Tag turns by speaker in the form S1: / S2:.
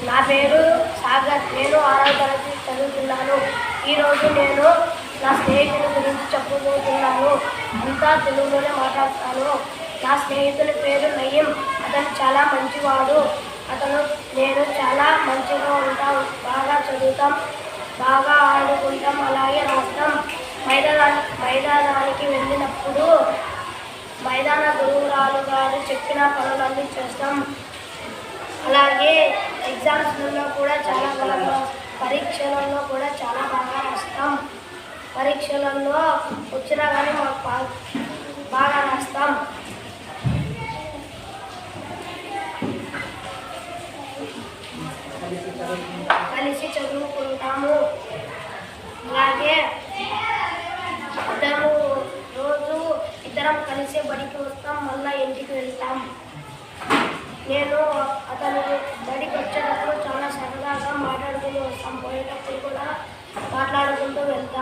S1: నా పేరు సాగర్. నేను 6వ తరగతి చదువుతున్నాను. ఈరోజు నేను నా స్నేహితుల గురించి చెప్పబోతున్నాను. అంతా తెలుగులోనే మాట్లాడతాను. నా స్నేహితుని పేరు నయీం. అతను చాలా మంచివాడు. నేను చాలా మంచిగా ఉంటాం, బాగా చదువుతాం, బాగా ఆడుకుంటాం, అలాగే రాస్తాం. మైదానానికి వెళ్ళినప్పుడు మైదాన గురువురాలు గారు చెప్పిన పనులన్నీ చేస్తాం. అలాగే ఎగ్జామ్స్లలో కూడా చాలా బాగా, పరీక్షలలో కూడా చాలా బాగా రాస్తాం. పరీక్షలలో వచ్చినా కానీ మాకు బాగా రాస్తాం. కలిసి చదువుకుంటాము. అలాగే ఇద్దరం కలిసి బడికి వస్తాం, మళ్ళీ ఇంటికి వెళ్తాం. నేను అతను బడికి వచ్చేటప్పుడు చాలా సరదాగా మాట్లాడుకుంటూ వస్తాం, పోయేటప్పుడు కూడా మాట్లాడుకుంటూ వెళ్తాం.